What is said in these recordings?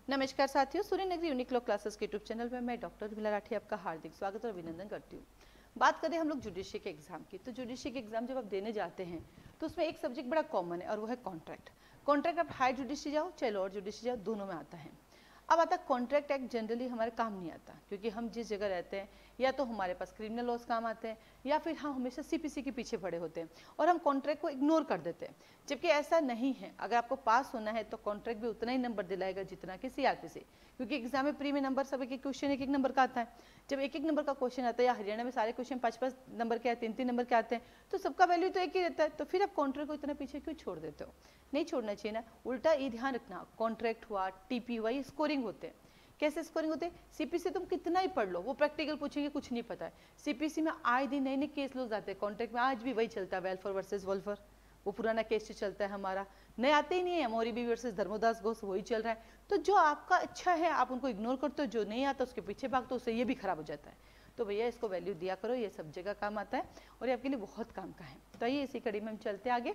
नमस्कार साथियों, सूर्य नगरी यूनिक्लो क्लासेस के यूट्यूब चैनल में मैं डॉक्टर विमला राठी आपका हार्दिक स्वागत और अभिनंदन करती हूँ। बात करें हम लोग जुडिशरी के एग्जाम की, तो जुडिशरी के एग्जाम जब आप देने जाते हैं तो उसमें एक सब्जेक्ट बड़ा कॉमन है और वो है कॉन्ट्रैक्ट। कॉन्ट्रैक्ट आप हाई जुडिशरी जाओ चाहे लोअर जुडिशरी जाओ, दोनों में आता है। अब आता कॉन्ट्रैक्ट एक्ट जनरली हमारे काम नहीं आता, क्योंकि हम जिस जगह रहते हैं या तो हमारे पास क्रिमिनल लॉज काम आते हैं या फिर हम हमेशा सीपीसी के पीछे पड़े होते हैं और हम कॉन्ट्रैक्ट को इग्नोर कर देते हैं, जबकि ऐसा नहीं है। अगर आपको पास होना है तो कॉन्ट्रैक्ट भी उतना ही नंबर दिलाएगा जितना कि सीआरपीसी, क्योंकि एग्जाम में प्री में नंबर सब एक क्वेश्चन एक नंबर का आता है। जब एक नंबर का क्वेश्चन आता है, या हरियाणा में सारे क्वेश्चन 5-5 नंबर के, 3-3 नंबर के आते हैं, तो सबका वैल्यू तो एक ही रहता है। तो फिर आप कॉन्ट्रैक्ट को इतना पीछे क्यों छोड़ देते हो? नहीं छोड़ना चाहिए ना। उल्टा ये ध्यान रखना, कॉन्ट्रैक्ट हुआ, टीपी हुआ, ये स्कोरिंग होते हैं। कैसे स्कोरिंग होते हैं? सीपीसी तुम कितना ही पढ़ लो, वो प्रैक्टिकल पूछेंगे, कुछ नहीं पता है। सीपीसी में आए दिन नए नए केस लोग आते हैं, कॉन्ट्रैक्ट में आज भी वही चलता है, वेलफेयर वर्सेस वोल्फर, वो पुराना केस चलता है हमारा, नए आते ही नहीं है। मोरीबी वर्सेस धर्मोदास घोष वही चल रहा है। तो जो आपका अच्छा है आप उनको इग्नोर करते हो, जो नहीं आता उसके पीछे भागते हो, उससे ये भी खराब हो जाता है। तो भैया इसको वैल्यू दिया करो, ये सब जगह काम आता है और ये आपके लिए बहुत काम का है। तो आइए इसी कड़ी में हम चलते आगे।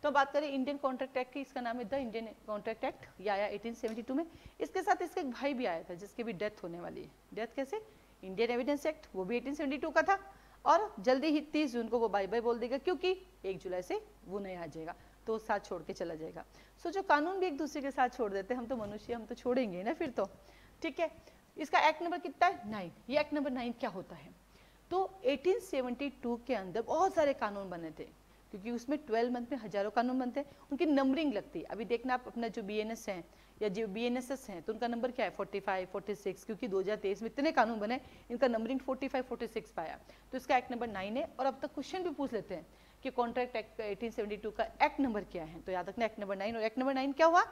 तो बात करें इंडियन कॉन्ट्रैक्ट एक्ट की, इसका नाम है द इंडियन कॉन्ट्रैक्ट एक्ट, ये आया 1872 में। इसके साथ इसका एक भाई भी आया था जिसकी भी डेथ होने वाली है। डेथ कैसे? इंडियन एविडेंस एक्ट, वो भी 1872 का था और जल्दी ही 30 जून को वो बाय बाय बोल देगा, क्योंकि 1 जुलाई से वो नहीं आ जाएगा, तो साथ छोड़ के चला जाएगा। सो जो कानून भी एक दूसरे के साथ छोड़ देते हैं, हम तो मनुष्य, हम तो छोड़ेंगे ना फिर तो, ठीक है। इसका एक्ट नंबर कितना है? 9। ये एक्ट नंबर 9 क्या होता है? तो 1872 के अंदर बहुत सारे कानून बने थे, क्योंकि उसमें 12 मंथ में हजारों कानून बनते हैं, उनकी नंबरिंग लगती है। अभी देखना आप अपना जो बीएनएस है या जो बीएनएसएस हैं, तो उनका नंबर क्या है? 45, 46, क्योंकि 2023 में इतने कानून बने, इनका नंबरिंग 45, 46 पाया। तो इसका एक्ट नंबर 9 है। और अब तक क्वेश्चन भी पूछ लेते हैं कि कॉन्ट्रैक्ट एक्ट 1872 का एक्ट नंबर क्या है, तो याद रखना एक्ट नंबर 9। और एक्ट नंबर 9 क्या हुआ?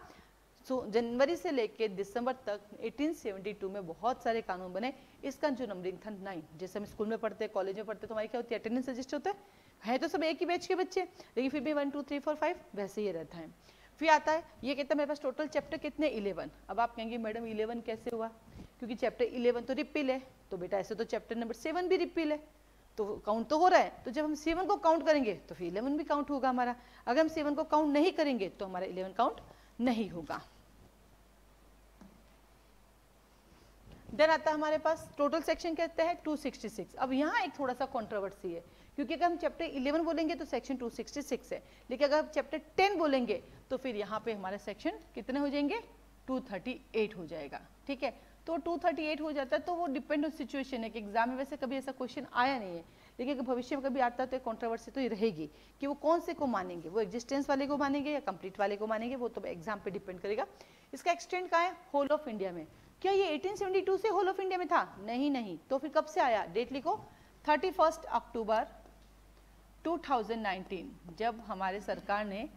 जनवरी से लेकर दिसंबर तक 1872 में बहुत सारे कानून बने। इसका जो नंबरिंग था 9, जैसे हम स्कूल में पढ़ते हैं, कॉलेज में पढ़ते हैं, तो हमारी क्या होती है? अटेंडेंस रजिस्टर होता है तो सब एक ही बैच के बच्चे, लेकिन फिर भी 1, 2, 3, 4, 5 वैसे ही रहता है। फिर आता है, ये कहता है मेरे पास टोटल चैप्टर कितने? 11। अब आप कहेंगे मैडम 11 कैसे हुआ? क्योंकि चैप्टर 11 तो रिपील है, तो बेटा ऐसे तो चैप्टर नंबर 7 भी रिपील है, तो काउंट तो हो रहा है। तो जब हम 7 को काउंट करेंगे तो फिर 11 भी काउंट होगा हमारा। अगर हम 7 को काउंट नहीं करेंगे तो हमारा 11 काउंट नहीं होगा। देन आता है हमारे पास टोटल सेक्शन कहते हैं 266। अब यहाँ एक थोड़ा सा कंट्रोवर्सी है, क्योंकि अगर हम चैप्टर 11 बोलेंगे तो सेक्शन 266 है, लेकिन अगर हम चैप्टर 10 बोलेंगे तो फिर यहाँ पे हमारे सेक्शन कितने हो जाएंगे? 238 हो जाएगा, ठीक है। तो 238 हो जाता है, तो वो डिपेंड ऑन सिचुएशन है कि एग्जाम में वैसे कभी ऐसा क्वेश्चन आया नहीं है, लेकिन भविष्य में कभी आता है तो कंट्रोवर्सी तो ये रहेगी कि वो कौन से को मानेंगे, वो एग्जिस्टेंस वाले को मानेंगे या कंप्लीट वाले को मानेंगे, वो तो एग्जाम पे डिपेंड करेगा। इसका एक्सटेंड कहाँ है? होल ऑफ इंडिया में। क्या ये 1872 से होल ऑफ इंडिया में था? नहीं। तो फिर कब से आया? डेट लिखो, 31 अक्टूबर 2019, जब हमारे सरकार ने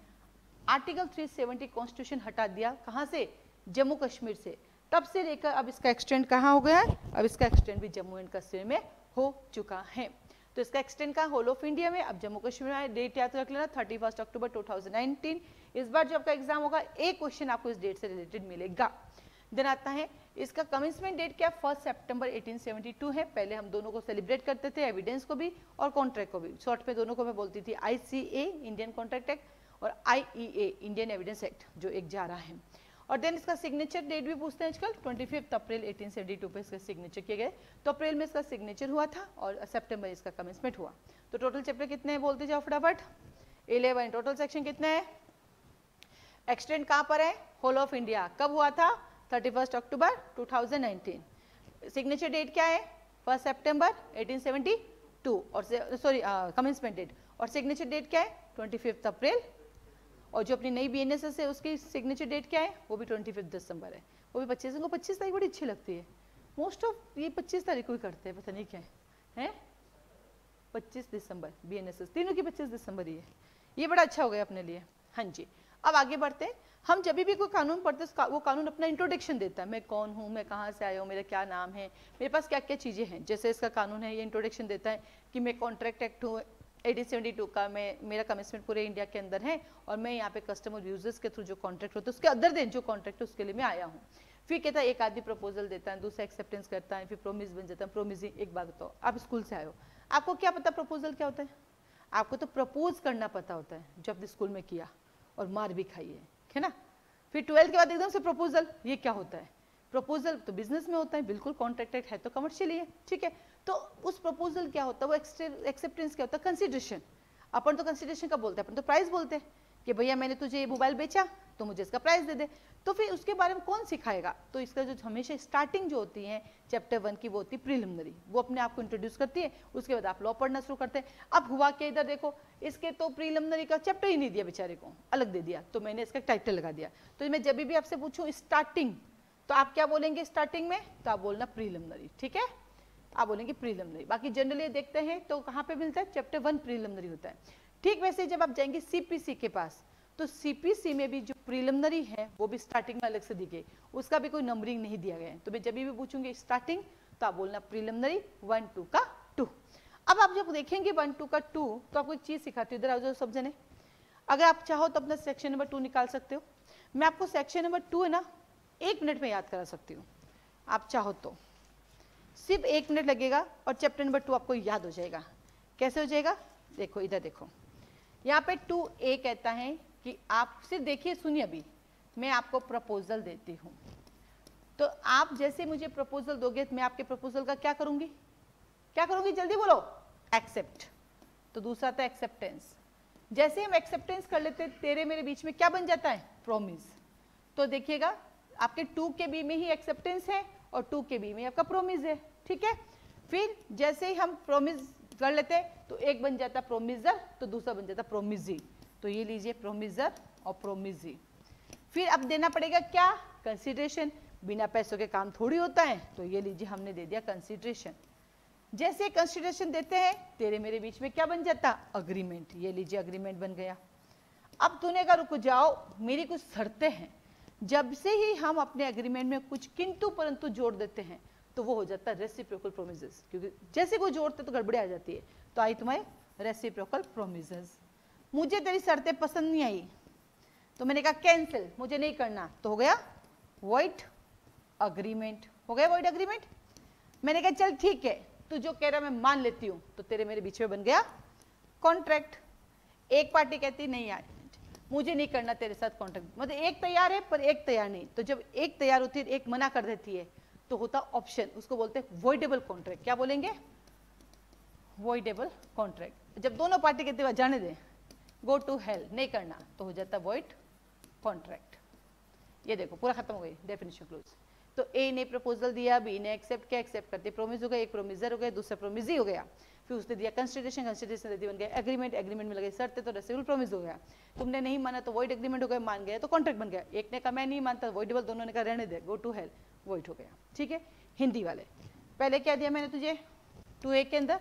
आर्टिकल 370 कॉन्स्टिट्यूशन हटा दिया। कहां से? जम्मू कश्मीर से। तब से लेकर अब इसका एक्सटेंड कहां हो गया है? अब इसका एक्सटेंड भी जम्मू एंड कश्मीर में हो चुका है। तो इसका एक्सटेंड कहां? होल ऑफ इंडिया में। अब जम्मू कश्मीर में डेट याद रख लेना, 31 अक्टूबर 2019। इस बार जो आपका एग्जाम होगा, एक क्वेश्चन आपको इस डेट से रिलेटेड मिलेगा। देन आता है इसका कमेंसमेंट डेट क्या? 1 सितंबर 1872 है। पहले हम दोनों को सेलिब्रेट करते थे, एविडेंस को भी और कॉन्ट्रैक्ट को भी। शॉर्ट में दोनों को मैं बोलती थी ICA इंडियन कॉन्ट्रैक्ट एक्ट और IEA इंडियन एविडेंस एक्ट, जो एक जा रहा है। और देन इसका सिग्नेचर डेट भी पूछते हैं आजकल, 25 अप्रैल 1872 पे इसका सिग्नेचर किए गए। तो अप्रैल में इसका सिग्नेचर हुआ था और सितंबर इसका कमेंसमेंट हुआ। तो टोटल चैप्टर कितने हैं बोलते जाओ फटाफट? 11। टोटल सेक्शन कितने हैं? एक्सटेंड कहाँ पर है? Whole of India. कब हुआ था? 31 अक्टूबर 2019। सिग्नेचर डेट क्या है? 1 सितंबर 1872 और सॉरी कमेंसमेंट डेट। और सिग्नेचर डेट क्या है? 25 अप्रैल। और जो अपनी नई बीएनएसएस है उसकी सिग्नेचर डेट क्या है? वो भी 25 दिसंबर है। वो भी 25 तारीख बड़ी अच्छी लगती है। मोस्ट ऑफ ये 25 तारीख को ही करते हैं, पता नहीं क्या है। 25 दिसंबर बीएनएसएस, तीनों की 25 दिसंबर ही है। ये बड़ा अच्छा हो गया अपने लिए। हाँ जी, अब आगे बढ़ते हैं। हम जब भी कोई कानून पढ़ते हैं वो कानून अपना इंट्रोडक्शन देता है, मैं कौन हूँ, मैं कहाँ से आया हूँ, मेरा क्या नाम है, मेरे पास क्या क्या चीज़ें हैं। जैसे इसका कानून है, ये इंट्रोडक्शन देता है कि मैं कॉन्ट्रैक्ट एक्ट हूँ 1872 का, मेरा कमिटमेंट पूरे इंडिया के अंदर है और मैं यहाँ पे कस्टमर यूजर्स के थ्रू जो कॉन्ट्रैक्ट होता है उसके अदर दिन जो कॉन्ट्रैक्ट है उसके लिए मैं आया हूँ। फिर कहता है एक आदमी प्रपोजल देता है, दूसरा एक्सेप्टेंस करता है, फिर प्रोमिस बन जाता है। प्रोमिसिंग, एक बात बताओ, आप स्कूल से आए हो, आपको क्या पता प्रपोजल क्या होता है? आपको तो प्रपोज करना पता होता है, जो आपने स्कूल में किया और मार भी खाई है ना। फिर 12th के बाद एकदम से प्रपोजल, ये क्या होता है? प्रपोजल तो बिजनेस में होता है, बिल्कुल कॉन्ट्रैक्टेड है तो कमर्शियली है, ठीक है। तो उस प्रपोजल क्या होता है, वो एक्सेप्टेंस क्या होता है, कंसिडरेशन। अपन तो कंसिडरेशन का बोलते हैं, अपन तो प्राइस बोलते हैं कि भैया मैंने तुझे ये मोबाइल बेचा तो मुझे इसका प्राइस दे दे। तो फिर उसके बारे में कौन सिखाएगा, तो इसका जो हमेशा स्टार्टिंग जो होती है चैप्टर 1 की वो होती है प्रीलिमिनरी, वो अपने आप को इंट्रोड्यूस करती है, उसके बाद आप लॉ पढ़ना शुरू करते हैं। अब हुआ क्या, इधर देखो, इसके तो प्रीलिमिनरी का चैप्टर ही नहीं दिया बेचारे को, अलग दे दिया, तो मैंने इसका टाइटल लगा दिया। तो मैं जब भी आपसे पूछूं स्टार्टिंग, तो आप क्या बोलेंगे स्टार्टिंग में, तो आप बोलना प्रीलिमिनरी, ठीक है, आप बोलेंगे प्रीलिमिनरी। बाकी जनरली देखते हैं तो कहाँ पे मिलता है, चैप्टर 1 प्रीलिमिनरी होता है। ठीक वैसे जब आप जाएंगे सीपीसी के पास, तो सीपीसी में भी जो प्रीलिमिनरी है वो भी स्टार्टिंग में अलग से दी गई, उसका भी कोई नंबरिंग नहीं दिया गया है। तो मैं जब भी पूछूंगी स्टार्टिंग, तो आप बोलना प्रीलिमिनरी 1 2 का 2। अब आप जब देखेंगे 1 2 का 2, तो आपको एक चीज सिखाती हूँ, इधर आओ जो सब जने। अगर आप चाहो तो अपना सेक्शन नंबर 2 निकाल सकते हो। मैं आपको सेक्शन नंबर 2 है ना 1 मिनट में याद करा सकती हूँ, आप चाहो तो सिर्फ 1 मिनट लगेगा और चैप्टर नंबर 2 आपको याद हो जाएगा। कैसे हो जाएगा, देखो इधर देखो, यहाँ पे 2A कहता है कि आप सिर्फ देखिए, सुनिए, अभी मैं आपको प्रपोजल देती हूँ, तो आप जैसे मुझे प्रपोजल दोगे तो मैं आपके प्रपोजल का क्या करूंगी, क्या करूंगी, जल्दी बोलो, एक्सेप्ट। तो दूसरा था एक्सेप्टेंस। जैसे हम एक्सेप्टेंस कर लेते तेरे मेरे बीच में क्या बन जाता है, प्रोमिस। तो देखिएगा आपके 2 के बी में ही एक्सेप्टेंस है और 2 के बी में आपका प्रोमिस है, ठीक है। फिर जैसे ही हम प्रोमिस कर लेते तो एक बन जाता प्रोमिसर, तो दूसरा बन जाता प्रोमिजी। तो ये लीजिए प्रोमिसर और प्रोमिजी। फिर अब देना पड़ेगा क्या, कंसीडरेशन। बिना पैसों के काम थोड़ी होता है, तो ये लीजिए हमने दे दिया कंसीडरेशन। जैसे कंसीडरेशन देते हैं तेरे मेरे बीच में क्या बन जाता, अग्रीमेंट। ये लीजिए अग्रीमेंट बन गया। अब तूने कहा रुक जाओ, मेरी कुछ शर्तें हैं। जब से ही हम अपने एग्रीमेंट में कुछ किंतु परंतु जोड़ देते हैं तो वो हो जाता है रेसिप्रोकल प्रोमिसेस, क्योंकि जैसे कोई जोड़ते तो गड़बड़ी आ जाती है। तो आई तुम्हारे रेसिप्रोकल प्रोमिसेस। मुझे तेरी शर्तें पसंद नहीं आई तो मैंने कहा कैंसिल, मुझे नहीं करना, तो हो गया वॉइड अग्रीमेंट, हो गया वॉइड अग्रीमेंट। मैंने कहा चल ठीक है, तू जो कह रहा मैं मान लेती हूँ, तो तेरे मेरे बीच में बन गया कॉन्ट्रैक्ट। एक पार्टी कहती नहीं यार मुझे नहीं करना तेरे साथ कॉन्ट्रैक्ट, मतलब एक तैयार है पर एक तैयार नहीं। तो जब एक तैयार होती है एक मना कर देती है तो होता ऑप्शन, उसको बोलते हैं वॉइडेबल कॉन्ट्रैक्ट। क्या बोलेंगे, वॉइडेबल कॉन्ट्रैक्ट। जब दोनों पार्टी कहते हुए जाने दे, गो टू हेल, नहीं करना, तो हो जाता वॉइड कॉन्ट्रैक्ट। ये देखो पूरा खत्म हो गई डेफिनेशन क्लोज। तो ए ने प्रपोजल दिया, बी ने एक्सेप्ट किया, एक्सेप्ट करते प्रोमिस हो गया, एक प्रोमिसर हो गया, दूसरा प्रोमिजी हो गया। फिर उसने दिया कंसिडरेशन, कंसिडरेशन दे दी, बन गया एग्रीमेंट, एग्रीमेंट में लगे शर्तें, तो रेसिबल प्रोमिस हो गया। तुमने नहीं माना तो वॉइड एग्रीमेंट हो गया, मान गया तो कॉन्ट्रैक्ट बन गया। एक ने कहा मैं नहीं मानता, वॉइडेबल, दोनों ने कहा रहने दे, गो टू हेल, वॉइड हो गया, ठीक है। हिंदी वाले पहले क्या दिया मैंने तुझे, 2A के अंदर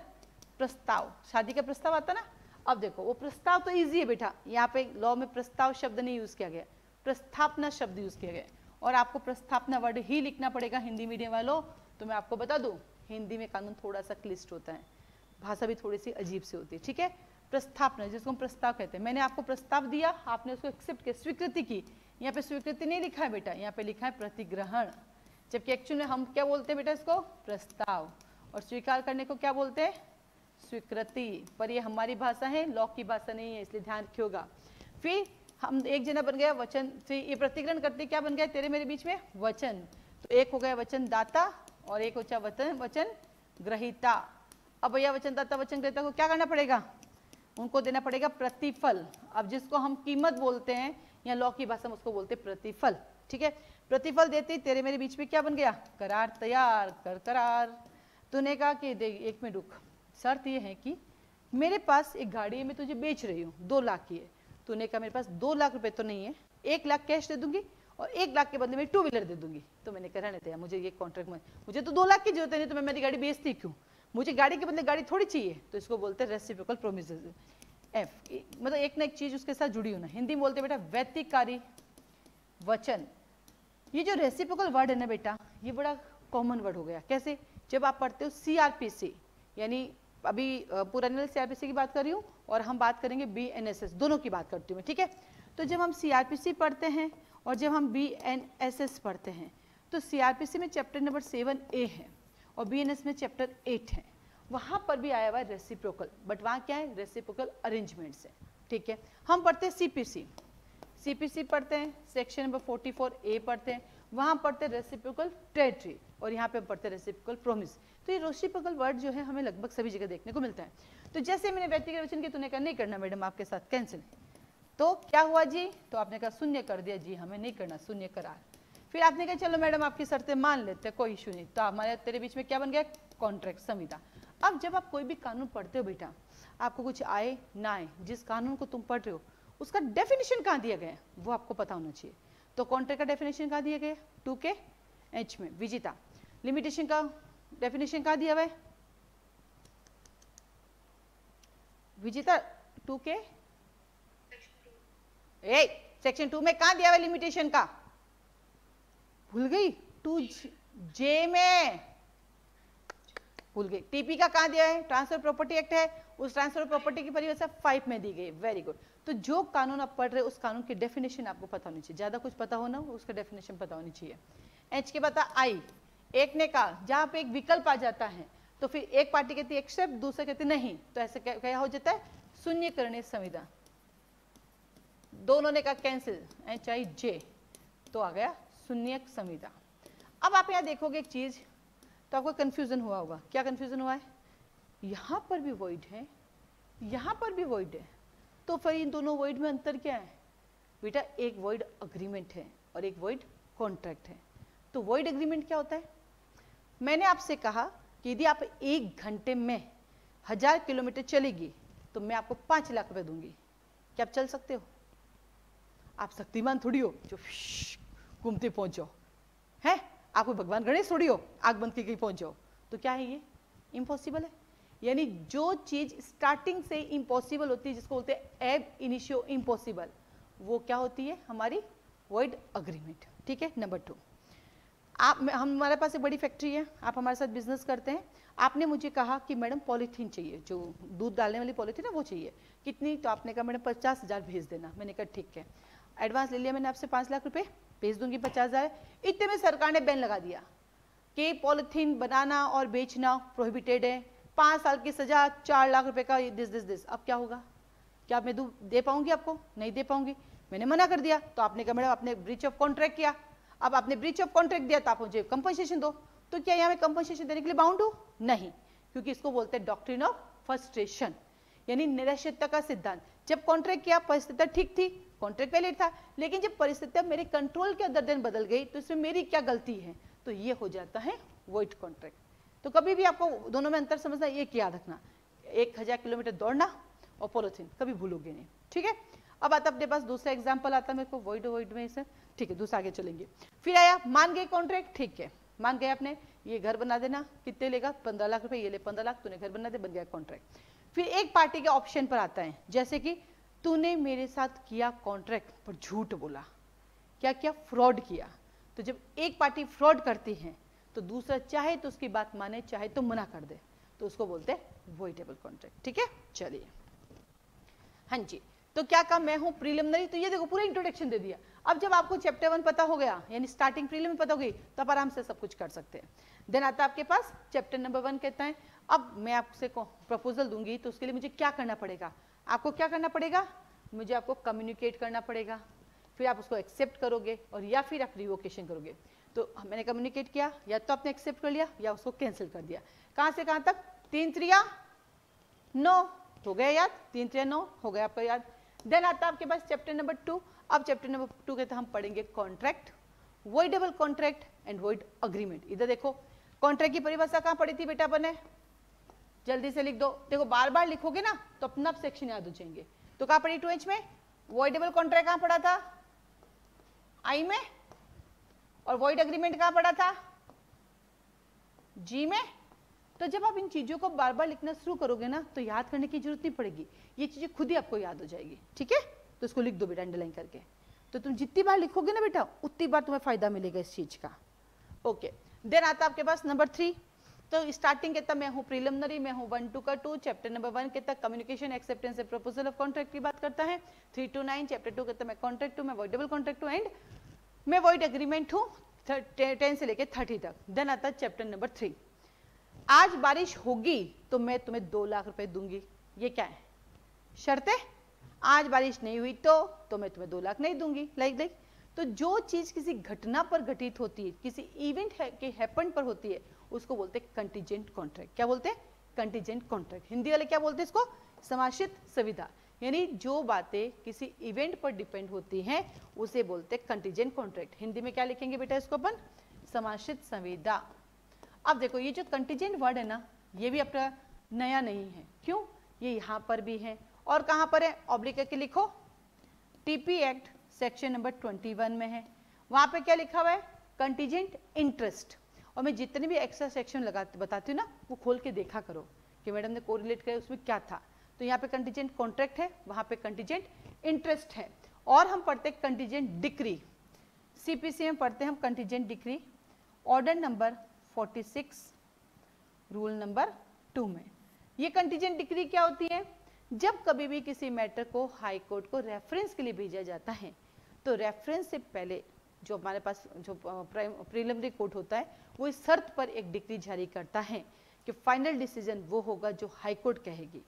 प्रस्ताव, शादी का प्रस्ताव आता ना। अब देखो वो प्रस्ताव तो इजी है बेटा, यहाँ पे लॉ में प्रस्ताव शब्द नहीं यूज किया गया, प्रस्थापना शब्द यूज किया गया, और आपको प्रस्थापना वर्ड ही लिखना पड़ेगा हिंदी मीडियम वालों। तो मैं आपको बता दूं हिंदी में कानून थोड़ा सा क्लिष्ट होता है, भाषा भी थोड़ी सी अजीब सी होती है, ठीक है। प्रस्थापना जिसको हम प्रस्ताव कहते हैं, मैंने आपको प्रस्ताव दिया, आपने उसको एक्सेप्ट किया, स्वीकृति की। यहाँ पे स्वीकृति नहीं लिखा है बेटा, यहाँ पे लिखा है प्रतिग्रहण, जबकि एक्चुअली हम क्या बोलते हैं बेटा इसको, प्रस्ताव। और स्वीकार करने को क्या बोलते हैं, स्वीकृति। पर ये हमारी भाषा है, लॉ की भाषा नहीं है, इसलिए ध्यान रखिएगा। फिर हम एक जना बन गया वचन, फिर ये प्रतिग्रहण करते क्या बन गया तेरे मेरे बीच में, वचन। तो एक हो गया वचन दाता और एक होता वचन ग्रहीता। अब भैया वचन दाता वचन ग्रहीता को क्या करना पड़ेगा, उनको देना पड़ेगा प्रतिफल। अब जिसको हम कीमत बोलते हैं या लॉ की भाषा में उसको बोलते हैं प्रतिफल, ठीक है। प्रतिफल देते तेरे मेरे बीच में क्या बन गया, करार तैयार कर करार। तूने कहा कि देख एक मिनट रुक, शर्त ये है कि मेरे पास एक गाड़ी है, मैं तुझे बेच रही हूँ, 2 लाख की है। तूने कहा मेरे पास 2 लाख रुपए तो नहीं है, 1 लाख कैश दे दूंगी और 1 लाख के बदले में 2 व्हीलर दे दूंगी। तो मैंने कहा रहने दे, मुझे ये कॉन्ट्रैक्ट में, मुझे तो 2 लाख की जरूरत है, नहीं तो मैं मेरी गाड़ी बेचती क्यों, मुझे गाड़ी के बदले गाड़ी थोड़ी चाहिए। तो इसको बोलते हैं रेसिप्रोकल प्रोमिसेस। एफ मतलब एक ना एक चीज उसके साथ जुड़ी होना। हिंदी में बोलते हैं बेटा व्यतिकारी वचन। ये जो रेसिप्रोकल वर्ड है ना बेटा, ये बड़ा कॉमन वर्ड हो गया। कैसे, जब आप पढ़ते हो सीआरपीसी, यानी अभी पुराने सीआरपीसी की बात कर रही हूँ और हम बात करेंगे बीएनएसएस, दोनों की बात करती हूँ मैं, ठीक है। तो जब हम सीआरपीसी पढ़ते हैं और जब हम बीएनएसएस पढ़ते हैं, तो सीआरपीसी में चैप्टर नंबर 7A है और बीएनएस में चैप्टर 8 है। वहां पर भी आया हुआ है रेसिप्रोकल, बट वहां क्या है, रेसिप्रोकल अरेंजमेंट्स है, ठीक है। हम पढ़ते हैं सीपीसी। CPC पढ़ते हैं, सेक्शन नंबर 44A पढ़ते हैं, वहां पढ़ते हैं रेसिप्रोकल टेरिटरी और यहाँ पे पढ़ते हैं रेसिप्रोकल प्रोमिस। तो ये रेसिप्रोकल वर्ड जो है हमें लगभग सभी जगह देखने को मिलता है। तो जैसे मैंने व्यक्तिगत वचन की तूने कहा नहीं करना मैडम आपके साथ कैंसिल, तो क्या हुआ जी, तो आपने कहा शून्य कर दिया, जी हमें नहीं करना, शून्य करा। फिर आपने कहा चलो मैडम आपकी शर्तें मान लेते हैं, कोई इशू नहीं, तो हमारे तेरे बीच में क्या बन गया, कॉन्ट्रैक्ट, संविदा। अब जब आप कोई भी कानून पढ़ते हो बेटा, आपको कुछ आए ना आए, जिस कानून को तुम पढ़ रहे हो उसका डेफिनेशन कहाँ दिया गया है वो आपको पता होना चाहिए। तो कॉन्ट्रैक्ट का डेफिनेशन कहाँ दिया गया, 2K में। विजिता, लिमिटेशन का डेफिनेशन कहाँ दिया हुआ है विजिता, 2K सेक्शन 2 में कहाँ दिया हुआ है लिमिटेशन का, भूल गई, 2J में भूल गई। टीपी का कहाँ दिया है, ट्रांसफर प्रॉपर्टी एक्ट है, उस ट्रांसफर प्रॉपर्टी की परिभाषा 5 में दी गई। Very good. तो जो कानून आप पढ़ रहे हो उस कानून की डेफिनेशन आपको पता होनी चाहिए, ज्यादा कुछ पता हो ना उसका डेफिनेशन पता होनी चाहिए। एच के बता आई, एक ने कहा जहां पे एक विकल्प आ जाता है तो फिर एक पार्टी कहती है एक्सेप्ट, दूसरे कहती नहीं, तो ऐसे क्या हो जाता है, शून्यकरणीय संविदा। दोनों ने कहा कैंसिल, HIJ, तो आ गया शून्यक संविदा। अब आप यहाँ देखोगे एक चीज तो आपको कंफ्यूजन हुआ होगा, क्या कंफ्यूजन हुआ है, यहां पर भी वॉइड है, यहां पर भी वॉइड है, तो फिर इन दोनों वॉइड में अंतर क्या है बेटा, एक वॉइड अग्रीमेंट है और एक वॉइड कॉन्ट्रैक्ट है। तो वॉइड एग्रीमेंट क्या होता है, मैंने आपसे कहा कि यदि आप 1 घंटे में 1000 किलोमीटर चलेगी तो मैं आपको 5 लाख रुपए दूंगी, क्या आप चल सकते हो, आप शक्तिमान थोड़ी हो जो घूमते पहुंच जाओ, है आपको भगवान गणेश थोड़ी हो आग बंद की कहीं पहुंच जाओ, तो क्या है ये, इम्पॉसिबल है। यानी जो चीज स्टार्टिंग से इम्पॉसिबल होती है, जिसको बोलते हैं एब इनिशियो इम्पॉसिबल, वो क्या होती है, हमारी वॉइड अग्रीमेंट। ठीक है। नंबर 2, हमारे पास एक बड़ी फैक्ट्री है, आप हमारे साथ बिजनेस करते हैं, आपने मुझे कहा कि मैडम पॉलीथीन चाहिए, जो दूध डालने वाली पॉलीथीन है वो चाहिए, कितनी, तो आपने कहा मैडम 50,000 भेज देना। मैंने कहा ठीक है, एडवांस ले लिया मैंने आपसे 5 लाख रुपए, भेज दूंगी 50,000। इतने में सरकार ने बैन लगा दिया कि पॉलीथीन बनाना और बेचना प्रोहिबिटेड है, 5 साल की सजा, 4 लाख रुपए का दिस। अब क्या होगा, क्या मैं दे पाऊंगी आपको, नहीं दे पाऊंगी, मैंने मना कर दिया। तो आपने कहा मैडम आपने ब्रीच ऑफ कॉन्ट्रैक्ट किया, अब आपने ब्रीच ऑफ कॉन्ट्रैक्ट दिया तो आप मुझे कंपनसेशन दो, तो क्या यहाँ मैं कंपनसेशन देने के लिए बाउंड हूं, नहीं, क्योंकि इसको बोलते हैं डॉक्ट्रिन ऑफ फ्रस्ट्रेशन, यानी निराश्रितता का सिद्धांत। जब कॉन्ट्रैक्ट किया परिस्थिति ठीक थी, कॉन्ट्रैक्ट वैलिड था, लेकिन जब परिस्थितियां मेरे कंट्रोल के अंदर दिन बदल गई तो इसमें मेरी क्या गलती है, तो ये हो जाता है वॉइड कॉन्ट्रैक्ट। तो कभी भी आपको दोनों में अंतर समझना, एक याद रखना, 1000 किलोमीटर दौड़ना और पॉलीथीन, कभी भूलोगे नहीं। ठीक है। अब आता अपने पास दूसरा एग्जाम्पल आता है मेरे को, वॉइड में से, ठीक है, दूसरा आगे चलेंगे। फिर आया, मान गए कॉन्ट्रैक्ट, ठीक है, मान गए आपने, ये घर बना देना, कितने लेगा, 15 लाख रुपए, ये ले 15 लाख, तूने घर बना दे, बन गया कॉन्ट्रैक्ट। फिर एक पार्टी के ऑप्शन पर आता है, जैसे कि तूने मेरे साथ किया कॉन्ट्रैक्ट पर झूठ बोला, क्या किया, फ्रॉड किया। तो जब एक पार्टी फ्रॉड करती है तो दूसरा चाहे तो उसकी बात माने, चाहे तो मना कर दे, तो उसको बोलते हैं वॉइडेबल कॉन्ट्रैक्ट। ठीक है। चलिए, हाँ जी, तो क्या कहा, मैं हूं प्रीलिमिनरी, तो ये देखो पूरा इंट्रोडक्शन दे दिया। अब जब आपको चैप्टर 1 पता हो गया, यानी स्टार्टिंग प्रीलिम पता हो गई, तो आप आराम से सब कुछ कर सकते हैं। देन आता है आपके पास चैप्टर नंबर 1, कहता है अब मैं आपसे प्रपोजल दूंगी तो उसके लिए मुझे क्या करना पड़ेगा, आपको क्या करना पड़ेगा, मुझे आपको कम्युनिकेट करना पड़ेगा, फिर आप उसको एक्सेप्ट करोगे और या फिर आप रिवोकेशन करोगे। तो मैंने कम्युनिकेट किया, या तो आपने एक्सेप्ट कर लिया या उसको कैंसिल कर दिया। कहां से कहां तक, 3 3 9 हो गया याद, 3 3 9 हो गया आपका याद। देन आता है आपके पास चैप्टर नंबर 2। अब चैप्टर नंबर 2 कहते हैं हम पढ़ेंगे contract, voidable contract and void agreement. इधर देखो कॉन्ट्रैक्ट की परिभाषा कहां पढ़ी थी बेटा अपन ने, जल्दी से लिख दो, देखो बार बार लिखोगे ना तो अपना सेक्शन याद हो जाएंगे। तो कहां पढ़ी 2H में, वॉइडेबल कॉन्ट्रैक्ट कहां पढ़ा था, I में, और वॉइड अग्रीमेंट कहां पढ़ा था, G में। तो जब आप इन चीजों को बार बार लिखना शुरू करोगे ना तो याद करने की जरूरत नहीं पड़ेगी, ये चीजें खुद ही आपको याद हो जाएगी। ठीक है। तो इसको लिख दो बेटा अंडरलाइन करके, तो तुम जितनी बार लिखोगे ना बेटा उतनी बार तुम्हें फायदा मिलेगा इस चीज का। ओके। देन आता आपके पास नंबर 3। तो स्टार्टिंग कहता मैं हूं प्रीलिमिनरी, मैं हूं 1 2 का 2। चैप्टर नंबर 1 कहता communication, acceptance and proposal of contract की बात करता है। 3 to 9 चैप्टर 2 कहता मैं कॉन्ट्रैक्ट हूं, मैं वॉइडेबल कॉन्ट्रैक्ट हूं एंड मैं वॉइड एग्रीमेंट हूं 10 से लेके 30 तक। देन आता चैप्टर नंबर 3, आज बारिश होगी तो मैं तुम्हें 2 लाख रुपए दूंगी। ये क्या है, शर्त है, आज बारिश नहीं हुई तो मैं तुम्हें 2 लाख नहीं दूंगी, लाइक। तो जो चीज किसी घटना पर घटित होती है, किसी इवेंट के हैपन पर होती है, उसको बोलते हैं कंटीजेंट कॉन्ट्रैक्ट। क्या बोलते हैं? Contingent contract. हिंदी वाले क्या बोलते हैं इसको? समाश्रित संविदा। यानी जो बातें किसी इवेंट पर डिपेंड होती हैं उसे बोलते हैं कंटीजेंट कॉन्ट्रैक्ट। हिंदी में क्या लिखेंगे बेटा इसको अपन? समाश्रित संविदा। अब देखो ये जो कंटीजेंट वर्ड है ना, ये भी अपना नया नहीं है। क्यों? ये यहाँ पर भी है और कहाँ पर है? ऑब्लिक करके लिखो। टीपी एक्ट सेक्शन नंबर 21 में है। वहां पे क्या लिखा हुआ है? Contingent interest. और मैं जितने भी एक्स्ट्रा सेक्शन बताती हूँ ना, वो खोल के देखा करो कि मैडम ने कोरिलेट किया उसमें क्या था। तो यहाँ पे कंटीजेंट कॉन्ट्रैक्ट है, वहां पे कंटीजेंट इंटरेस्ट है। और हम पढ़ते हैं कंटीजेंट डिक्री। सीपीसी में पढ़ते हैं हम contingent decree, order number 46 rule number 2 में। ये कंटीजेंट डिक्री क्या होती है? जब कभी भी किसी मैटर को हाई कोर्ट को रेफरेंस के लिए भेजा जाता है, तो रेफरेंस से पहले जो हमारे पास जो प्रीलिमिनरी कोर्ट होता है, वो इस शर्त पर एक डिक्री जारी करता है कि फाइनल डिसीजन वो होगा जो हाई कोर्ट कहेगी।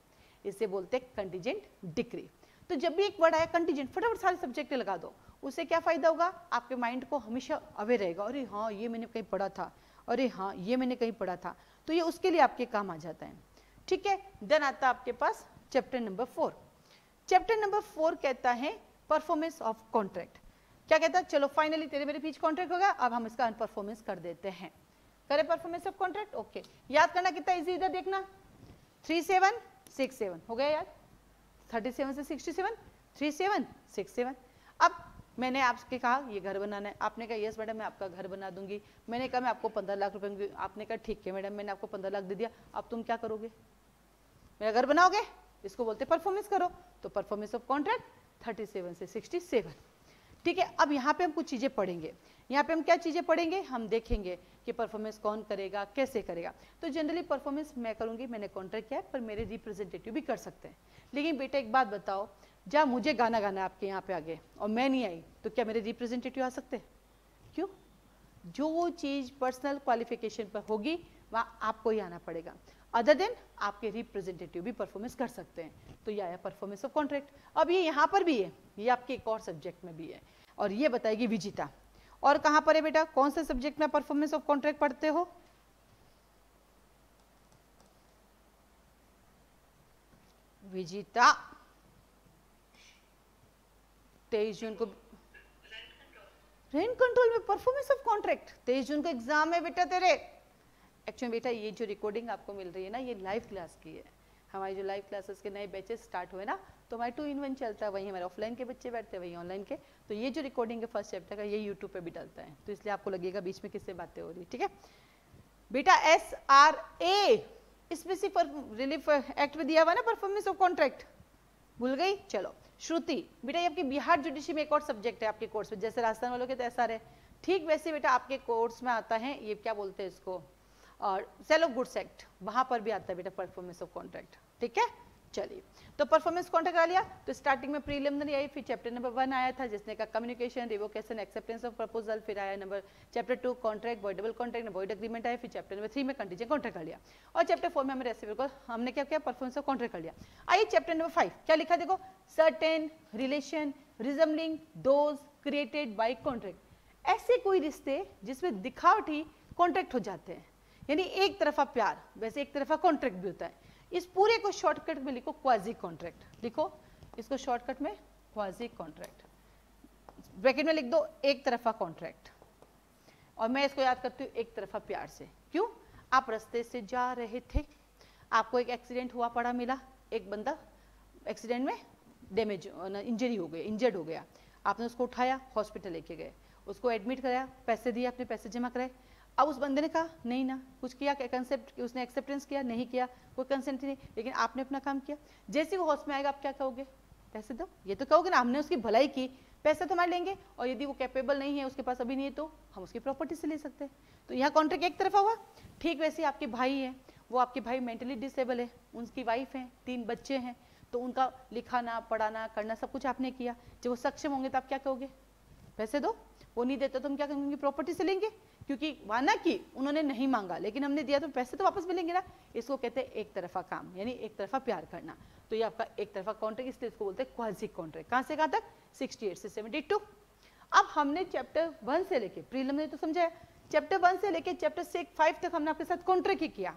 इसे बोलते हैं कंटीजेंट डिक्री। तो जब भी एक वर्ड आया कंटीजेंट, फटाफट सारे सब्जेक्ट लगा दो। उससे क्या फायदा होगा? आपके माइंड को हमेशा अवेयर रहेगा, अरे हाँ ये मैंने कहीं पढ़ा था, अरे हाँ ये मैंने कहीं पढ़ा था। तो ये उसके लिए आपके काम आ जाता है। ठीक है, देन आता है आपके पास चैप्टर नंबर 4। चैप्टर नंबर 4 कहता है परफॉर्मेंस ऑफ कॉन्ट्रैक्ट। क्या कहता है? चलो फाइनली तेरे मेरे बीच कॉन्ट्रैक्ट होगा, अब हम इसका परफॉर्मेंस कर देते हैं। करें परफॉर्मेंस ऑफ कॉन्ट्रैक्ट। ओके, याद करना कितना इजी, इधर देखना। 3767 हो गया यार। 37 से 67, 3767। अब मैंने आपसे कहा ये घर बनाना है, आपने कहा यस मैडम मैं आपका घर बना दूंगी। मैंने कहा मैं आपको 15 लाख रुपए दूंगी, आपने कहा ठीक है मैडम मैंने आपको 15 लाख दे दिया, अब तुम क्या करोगे? मेरा घर बनाओगे? इसको बोलते परफॉर्मेंस करो। तो परफॉर्मेंस ऑफ कॉन्ट्रैक्ट 37 से 67। ठीक है, अब यहाँ पे हम कुछ चीजें पढ़ेंगे। यहाँ पे हम क्या चीजें पढ़ेंगे? हम देखेंगे कि परफॉर्मेंस कौन करेगा, कैसे करेगा। तो जनरली परफॉर्मेंस मैं करूंगी, मैंने कॉन्ट्रैक्ट किया है, पर मेरे रिप्रेजेंटेटिव भी कर सकते हैं। लेकिन बेटा एक बात बताओ, जब मुझे गाना गाना है आपके यहाँ पे आगे और मैं नहीं आई, तो क्या मेरे रिप्रेजेंटेटिव आ सकते हैं? क्यों? जो वो चीज पर्सनल क्वालिफिकेशन पर होगी वहां आपको ही आना पड़ेगा। अदर देन आपके रिप्रेजेंटेटिव भी परफॉर्मेंस कर सकते हैं। तो ये आया परफॉर्मेंस ऑफ कॉन्ट्रैक्ट। अब ये यहाँ पर भी है, ये आपके एक और सब्जेक्ट में भी है और ये बताएगी विजिता। और कहां पर है बेटा? कौन से सब्जेक्ट में परफॉर्मेंस ऑफ कॉन्ट्रैक्ट पढ़ते हो? विजिता 23 जून को रेंट कंट्रोल में परफॉर्मेंस ऑफ कॉन्ट्रैक्ट। 23 जून को एग्जाम है बेटा तेरे। एक्चुअली बेटा ये जो रिकॉर्डिंग आपको मिल रही है ना, ये लाइव क्लास की है। हमारी जो लाइव क्लासेस के नए बैचेस स्टार्ट हुए ना, तो हमारे 2 in 1 चलता है। वहीं हमारे ऑफलाइन के बच्चे बैठते हैं, वहीं ऑनलाइन के। तो ये जो रिकॉर्डिंग है फर्स्ट चैप्टर का, ये यूट्यूब पे भी डलता है, तो इसलिए आपको लगेगा बीच में किससे बातें हो रही। ठीक है बेटा, SRA स्पेसिफिक रिलीफ एक्ट में दिया हुआ ना परफॉर्मेंस ऑफ कॉन्ट्रैक्ट, भूल गई? चलो श्रुति बेटा, ये आपकी बिहार जुडिशरी में एक और सब्जेक्ट है आपके कोर्स में, जैसे राजस्थान वालों के तो SRA, ठीक वैसे बेटा आपके कोर्स में आता है ये क्या बोलते हैं इसको, और सेल ऑफ गुड्स एक्ट, वहां पर भी आता है बेटा परफॉर्मेंस ऑफ कॉन्ट्रैक्ट। ठीक है, चलिए तो परफॉर्मेंस कॉन्ट्रैक्ट आ लिया। तो स्टार्टिंग में प्रीलिमिनरी आई, फिर चैप्टर नंबर 1 आया था जिसने कहा communication, revocation, acceptance of proposal, फिर आया number chapter 2 contract, voidable contract, void agreement आया, फिर चैप्टर नंबर 3 में कंटीजेंट कॉन्ट्रैक्ट कर लिया, और चैप्टर 4 में हमें रेसिपी को हमने क्या किया, परफॉर्मेंस ऑफ कॉन्ट्रैक्ट कर लिया। आइए चैप्टर नंबर 5 क्या लिखा देखो, certain relation resembling those created by contract, ऐसे कोई रिश्ते जिसमें दिखावटी कॉन्ट्रैक्ट हो जाते हैं, यानी एक तरफा प्यार, वैसे एक तरफा कॉन्ट्रैक्ट भी होता है। इस पूरे को शॉर्टकट में लिखो क्वाजी कॉन्ट्रैक्ट, लिखो इसको शॉर्टकट में क्वाजी कॉन्ट्रैक्ट, ब्रैकेट में लिख दो एक तरफा कॉन्ट्रैक्ट, और मैं इसको याद करती हूँ एक तरफा प्यार से। क्यों? आप रास्ते से जा रहे थे, आपको एक एक्सीडेंट हुआ पड़ा मिला, एक बंदा एक्सीडेंट में डैमेज इंजरी हो गई, इंजर्ड हो गया, आपने उसको उठाया हॉस्पिटल लेके गए, उसको एडमिट कराया, पैसे दिए, आपने पैसे जमा कराए। अब उस बंदे ने कहा नहीं ना, कुछ किया क्या, कंसेप्ट उसने एक्सेप्टेंस किया नहीं किया, कोई कंसेंट नहीं, लेकिन आपने अपना काम किया। जैसे वो हॉस्पिटल में आएगा आप क्या कहोगे, पैसे दो, ये तो कहोगे ना, हमने उसकी भलाई की, पैसे तो हमारे लेंगे, और यदि वो कैपेबल नहीं है, उसके पास अभी नहीं है, तो हम उसकी प्रॉपर्टी से ले सकते हैं। तो यहाँ कॉन्ट्रैक्ट एक तरफा हुआ। ठीक वैसे आपके भाई है, वो आपके भाई मेंटली डिसेबल है, उनकी वाइफ है, 3 बच्चे हैं, तो उनका लिखाना पढ़ाना करना सब कुछ आपने किया। जब वो सक्षम होंगे तो आप क्या कहोगे, पैसे दो, वो नहीं देते तो हम क्या करेंगे, प्रॉपर्टी से लेंगे, क्योंकि वाना कि उन्होंने नहीं मांगा लेकिन हमने दिया तो पैसे तो वापस मिलेंगे ना। इसको कहते हैं एक तरफा काम, यानी एक तरफा प्यार करना। तो ये आपका एक तरफा कॉन्ट्रैक्ट, इसलिए इसको बोलते हैं क्वाजी कॉन्ट्रैक्ट। कहां से कहां तक, 68 से 72। अब हमने चैप्टर 1 से लेके प्रीलिमिनरी तो समझा है, चैप्टर 1 से लेके चैप्टर 5 तक हमने आपके साथ कॉन्ट्रैक्ट ही किया।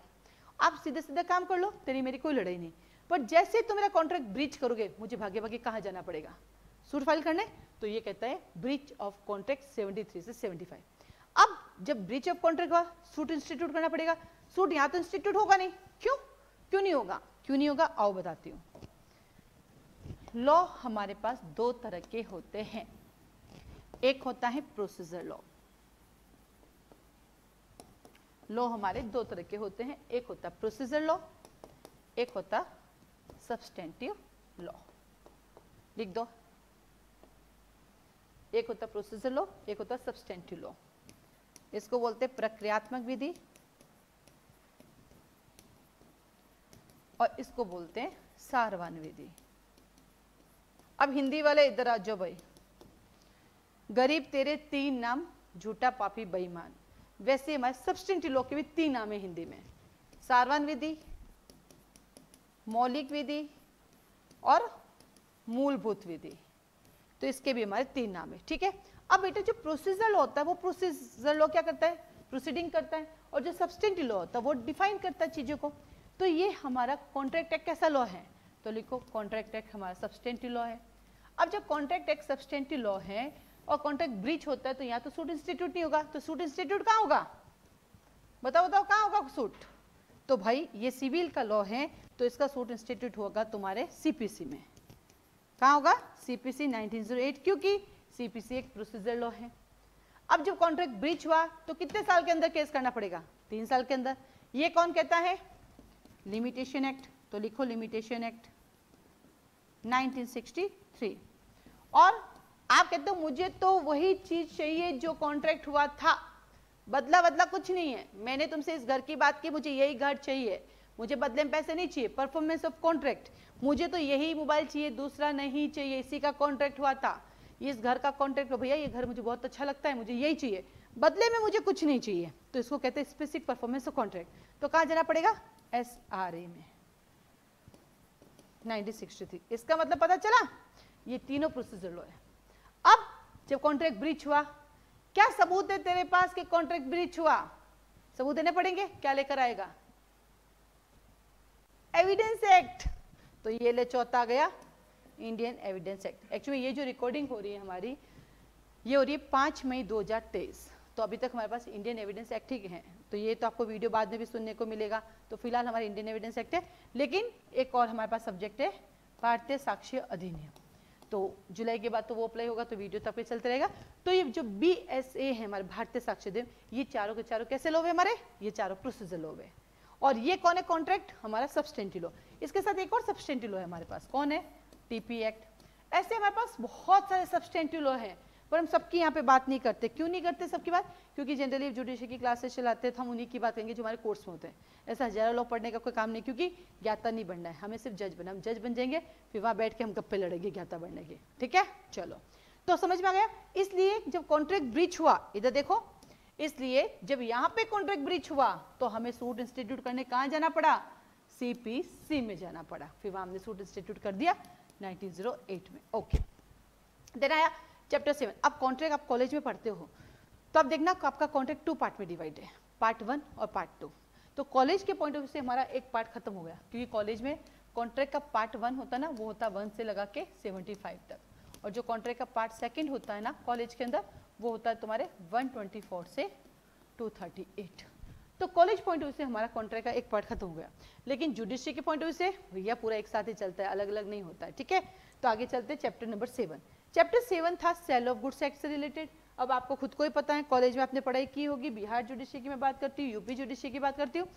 आप सीधे सीधे काम कर लो, तेरी मेरी कोई लड़ाई नहीं। पर जैसे तुम मेरा कॉन्ट्रैक्ट ब्रीच करोगे, मुझे भागे भागे कहां जाना पड़ेगा, सूट फाइल करने। तो ये कहता है ब्रीच ऑफ कॉन्ट्रैक्ट 73 से 75। अब जब ब्रीच ऑफ कॉन्ट्रैक्ट हुआ, सूट इंस्टीट्यूट करना पड़ेगा। सूट यहां तो इंस्टीट्यूट होगा नहीं, क्यों क्यों नहीं होगा, क्यों नहीं होगा, आओ बताती हूं। लॉ हमारे पास दो तरह के होते हैं, एक होता है प्रोसीजर लॉ। लॉ हमारे दो तरह के होते हैं, एक होता प्रोसीजर लॉ, एक होता सब्सटेंटिव लॉ। लिख दो, एक होता प्रोसीजर लॉ, एक होता सब्सटेंटिव लॉ। इसको बोलते हैं प्रक्रियात्मक विधि और इसको बोलते हैं सारवान विधि। अब हिंदी वाले इधर आ जाओ भाई। गरीब तेरे 3 नाम, झूठा पापी बेईमान। वैसे हमारे सब्सटेंटिव लॉ के भी 3 नाम है हिंदी में, सारवान विधि, मौलिक विधि और मूलभूत विधि। तो इसके भी हमारे 3 नाम है, ठीक है। अब बेटा जो प्रोसीजर लॉ होता है वो प्रोसीजर लॉ क्या करता है, प्रोसीडिंग करता है, और जो सब्सटेंटिव लॉ होता है वो डिफाइन करता है चीजों को। तो ये हमारा कॉन्ट्रैक्ट एक्ट कैसा लॉ है, तो लिखो कॉन्ट्रैक्ट एक्ट हमारा सब्सटेंटिव लॉ है। अब जब कॉन्ट्रैक्ट एक्ट सब्सटेंटिव लॉ है और कॉन्ट्रैक्ट ब्रीच होता है तो यहाँ तो सूट इंस्टीट्यूट नहीं होगा, तो सूट इंस्टीट्यूट कहाँ होगा, बताओ बताओ कहाँ होगा सूट। तो भाई ये सिविल का लॉ है तो इसका सूट इंस्टीट्यूट होगा तुम्हारे सीपीसी में। कहाँ होगा, सीपीसी 1908, क्योंकि सीपीसी एक प्रोसीजर लॉ है। अब जब कॉन्ट्रैक्ट ब्रीच हुआ तो कितने साल के अंदर केस करना पड़ेगा, 3 साल के अंदर। ये कौन कहता है, लिमिटेशन एक्ट। तो लिखो लिमिटेशन एक्ट 1963। और आप कहते हो मुझे तो वही चीज चाहिए जो कॉन्ट्रैक्ट हुआ था, बदला बदला कुछ नहीं है। मैंने तुमसे इस घर की बात की, मुझे यही घर चाहिए, मुझे बदले में पैसे नहीं चाहिए, परफॉर्मेंस ऑफ कॉन्ट्रैक्ट, मुझे तो यही मोबाइल चाहिए, दूसरा नहीं चाहिए, इसी का कॉन्ट्रैक्ट हुआ था, इस घर का कॉन्ट्रैक्ट, भैया ये घर मुझे बहुत अच्छा लगता है, मुझे यही चाहिए, बदले में मुझे कुछ नहीं चाहिए। तो इसको कहते हैं स्पेसिफिक परफॉर्मेंस ऑफ कॉन्ट्रैक्ट। तो कहाँ जाना पड़ेगा, SRA में 1963। इसका मतलब पता चला, ये तीनों प्रोसीजर लॉ है। अब जब कॉन्ट्रैक्ट ब्रीच हुआ, क्या सबूत है तेरे पास कि कॉन्ट्रैक्ट ब्रीच हुआ, सबूत देने पड़ेंगे, क्या लेकर आएगा, एविडेंस एक्ट। तो ये ले चौथा आ गया इंडियन एविडेंस एक्ट। एक्चुअली ये जो रिकॉर्डिंग हो रही है हमारी, ये हो रही है 5 मई 2023। तो अभी तक हमारे पास इंडियन एविडेंस एक्ट ही है, तो ये तो आपको वीडियो बाद में भी सुनने को मिलेगा। तो फिलहाल हमारा इंडियन एविडेंस एक्ट है, लेकिन एक और हमारे पास सब्जेक्ट है भारतीय साक्ष्य अधिनियम। तो जुलाई के बाद तो वो अप्लाई होगा, तो वीडियो तब पे चलते रहेगा। तो ये जो BSA है हमारे भारतीय साक्ष्य अधिनियम, ये चारों के चारों कैसे लॉ है हमारे, ये चारों प्रोसीजर लॉ है। और ये कौन है कॉन्ट्रैक्ट, हमारा सब्सटेंटिव लॉ। इसके साथ एक और सब्सटेंटिव लॉ है हमारे पास, कौन है, TP एक्ट। ऐसे हमारे पास बहुत सारे सब्सटेंटिव लॉ हैं, पर हम सबकी यहाँ पे बात नहीं करते। क्यों नहीं करते सबकी बात, क्योंकि जनरली जुडिशरी की क्लासेस चलाते हैं तो हम उन्हीं की बात करेंगे जो हमारे कोर्स में होते हैं। ऐसा हजारों लॉ पढ़ने का कोई काम नहीं, क्योंकि ज्ञाता नहीं बनना है, हमें सिर्फ जज बनना। हम जज बन जाएंगे, फिर वहाँ बैठ के हम गप्पे लड़ेंगे ज्ञाता बनने के, ठीक है। चलो, तो समझ में आ गया। इसलिए जब कॉन्ट्रैक्ट ब्रीच हुआ, इधर देखो, इसलिए जब यहाँ पे कॉन्ट्रैक्ट ब्रीच हुआ तो हमें सूट इंस्टीट्यूट करने कहाँ जाना पड़ा, CPC में जाना पड़ा। फिर वहाँ हमने सूट इंस्टीट्यूट कर दिया 1908 में। ओके, देन आया चैप्टर 7। अब कॉन्ट्रैक्ट आप कॉलेज में पढ़ते हो तो अब देखना आपका कॉन्ट्रैक्ट 2 पार्ट में डिवाइड है, पार्ट 1 और पार्ट 2। तो कॉलेज के पॉइंट ऑफ व्यू से हमारा एक पार्ट खत्म हो गया, क्योंकि कॉलेज में कॉन्ट्रैक्ट का पार्ट 1 होता ना, वो होता 1 से लगा के 75 तक, और जो कॉन्ट्रैक्ट का पार्ट 2 होता है ना कॉलेज के अंदर, वो होता है तुम्हारे 124 से 238। तो कॉलेज पॉइंट ऑफ व्यू से हमारा कॉन्ट्रैक्ट का एक पार्ट खत्म हो गया। लेकिन जुडिशरी के पॉइंट ऑफ व्यू से भैया पूरा एक साथ ही चलता है, अलग अलग नहीं होता है, ठीक है। तो आगे चलते हैं चैप्टर नंबर 7। चैप्टर 7 था सेल ऑफ गुड्स एक्ट से रिलेटेड। अब आपको खुद को ही पता है, कॉलेज में आपने पढ़ाई की होगी। बिहार जुडिशरी की मैं बात करती हूँ, यूपी जुडिशरी की बात करती हूँ,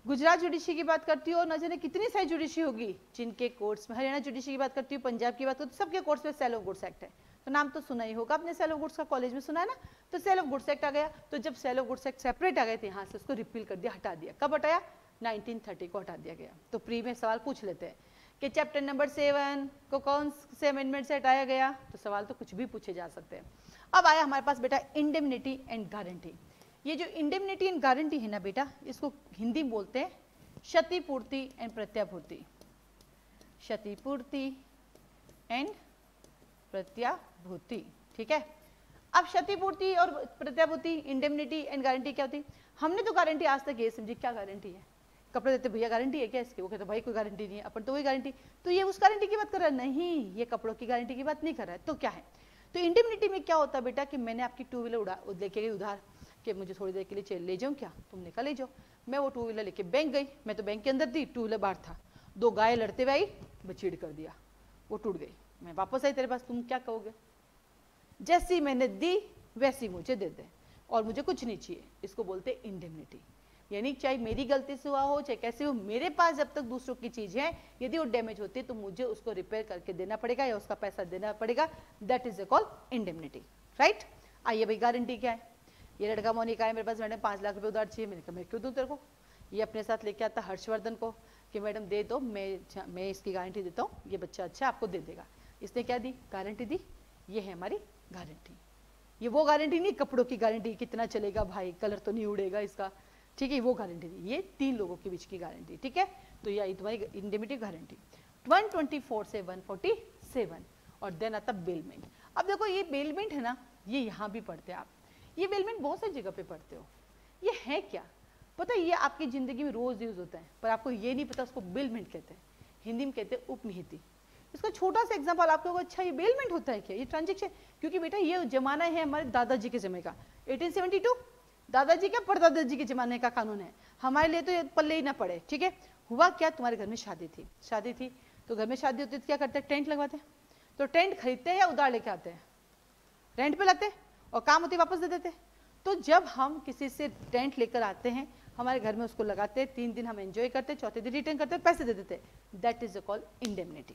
गुजरात जुडिशरी की बात करती हूँ, और न जाने कितनी सारी जुडिशरी होगी जिनके कोर्ट्स में, हरियाणा जुडिशरी की बात करती हूँ, पंजाब की बात करती हूँ, सबके कोर्ट्स में सेल ऑफ गुड्स एक्ट है। तो नाम तो सुना ही होगा आपने, सेल ऑफ गुड्स का कॉलेज में सुना है ना। तो सेल ऑफ गुड्स एक्ट आ गया। तो जब sale of goods act separate आ गए थे, यहाँ से उसको रिपील कर दिया, हटा दिया। कब हटाया, 1930 को हटा दिया गया। तो प्री में सवाल पूछ लेते हैं कि चैप्टर नंबर 7 को कौन से अमेंडमेंट से हटाया गया, तो सवाल तो कुछ भी पूछे जा सकते हैं। अब आया हमारे पास बेटा इंडेमनिटी एंड गारंटी। ये जो इंडेमनिटी एंड गारंटी है ना बेटा, इसको हिंदी में बोलते हैं क्षतिपूर्ति एंड प्रत्याभूति। क्षतिपूर्ति एंड प्रत्याभूति, ठीक है। अब क्षतिपूर्ति और प्रत्याभूति, इंडेमनिटी एंड गारंटी क्या होती? हमने तो गारंटी आज तक ये समझी, क्या गारंटी है? कपड़े देते भैया गारंटी है क्या इसकी? वो कहते भाई कोई गारंटी नहीं है, अपन तो वही गारंटी। तो ये उस गारंटी की बात कर रहा है? नहीं, ये कपड़ों की गारंटी की बात नहीं कर रहा है। तो क्या है? तो इंडेमनिटी में क्या होता है बेटा कि मैंने आपकी टू व्हीलर लेके गई उधार कि मुझे थोड़ी देर के लिए ले जाऊँ क्या? तुमने कहा ले जाओ। मैं वो टू व्हीलर लेके बैंक गई, मैं तो बैंक के अंदर थी, टू व्हीलर बाहर था, दो गाय लड़ते हुए आई, बचीड़ कर दिया, वो टूट गई। मैं वापस आई तेरे पास, तुम क्या कहोगे? जैसी मैंने दी वैसी मुझे दे दे और मुझे कुछ नहीं चाहिए। इसको बोलते हैं इंडेमनिटी। यानी चाहे मेरी गलती से हुआ हो चाहे कैसे हो, मेरे पास जब तक दूसरों की चीज है, यदि वो डैमेज होती है तो मुझे उसको रिपेयर करके देना पड़ेगा या उसका पैसा देना पड़ेगा। That is called indemnity, right. आइए भाई, गारंटी क्या है? ये लड़का मोनिका है मेरे पास, मैडम 5 लाख रुपए उधार चाहिए। मैंने कहा मैं क्यों दूं तेरे को? ये अपने साथ लेके आता हर्षवर्धन को कि मैडम दे दो, मैं इसकी गारंटी देता हूँ, ये बच्चा अच्छा आपको दे देगा। इसने क्या दी? गारंटी दी। ये है हमारी गारंटी। ये वो गारंटी नहीं कपड़ों की गारंटी, कितना चलेगा भाई, कलर तो नहीं उड़ेगा इसका, ठीक है, वो गारंटी दी। ये 3 लोगों के बीच की गारंटी, ठीक है। तो ये तुम्हारी इंडेमनिटी गारंटी। 124 से 147 और देन आता बेलमेंट। अब देखो ये बेलमेंट है ना, ये यहाँ भी पढ़ते हैं आप, ये बेलमेंट बहुत सारी जगह पे पढ़ते हो। ये है क्या पता है? ये आपकी जिंदगी में रोज यूज होता है, पर आपको ये नहीं पता उसको बेलमेंट कहते हैं। हिंदी में कहते हैं उपनिहिति। इसका छोटा सा एग्जांपल आपको, अच्छा ये बेलमेंट होता है क्या? ये ट्रांजेक्शन, क्योंकि बेटा ये जमाना है हमारे दादाजी के समय का, 1872, दादाजी का परदादाजी के जमाने का कानून है। हमारे लिए तो ये पल्ले ही ना पड़े, ठीक है। हुआ क्या, तुम्हारे घर में शादी थी तो घर में शादी होती है तो क्या करते हैं? टेंट लगवाते हैं। तो टेंट खरीदते हैं या उधार लेके आते हैं? रेंट पे लाते हैं और काम होती वापस दे देते हैं। तो जब हम किसी से टेंट लेकर आते हैं, हमारे घर में उसको लगाते हैं, 3 दिन हम एंजॉय करते हैं, चौथे दिन रिटर्न करते हैं, पैसे दे देते हैं। That is called indemnity.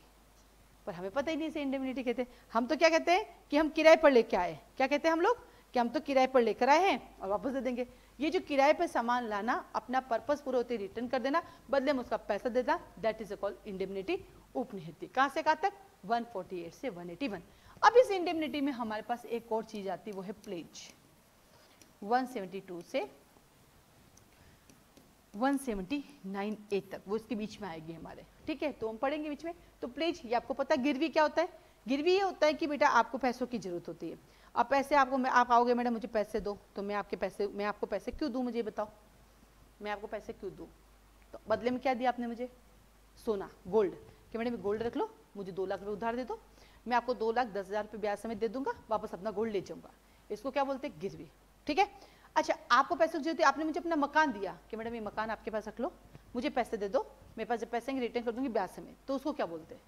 पर हमें पता ही नहीं इसे इंडेमनिटी कहते हैं। हम तो क्या कहते हैं कि हम किराए पर लेके आए। क्या कहते हैं हम लोग? कि हम तो किराए पर लेकर आए हैं और वापस दे देंगे। ये जो किराए पर सामान लाना, अपना पर्पस पूरा होते रिटर्न कर देना, बदले में उसका पैसा देना, दैट इज कॉल्ड इंडेमनिटी, उपनिहिति। कहां से कहां तक? 148 से 181। अब इस इंडेमनिटी में हमारे पास एक और चीज आती है, वो है प्लेज। 172 से 179A तक, वो इसके बीच में आएगी हमारे, ठीक है। तो हम पढ़ेंगे बीच में। तो प्लेज, ये आपको पता है। गिरवी क्या होता है? गिरवी ये होता है कि बेटा आपको पैसों की जरूरत होती है। अब पैसे आप आओगे, मैडम मुझे पैसे दो, तो मैं आपको पैसे क्यों दूं? मुझे बताओ, मैं आपको पैसे क्यों दूं? तो बदले में क्या दिया आपने मुझे? सोना, गोल्ड, कि मैडम गोल्ड रख लो, मुझे 2 लाख रुपए उधार दे दो, मैं आपको 2,10,000 रुपये ब्याज समेत दे दूंगा, वापस अपना गोल्ड ले जाऊंगा। इसको क्या बोलते हैं? गिरवी, ठीक है। अच्छा, आपको पैसे की जरूरत है, आपने मुझे अपना मकान दिया कि मैडम ये मकान आपके पास रख लो, मुझे पैसे दे दो, मेरे पास जब पैसे रिटर्न कर दूंगी ब्याज समेत, तो उसको क्या बोलते हैं?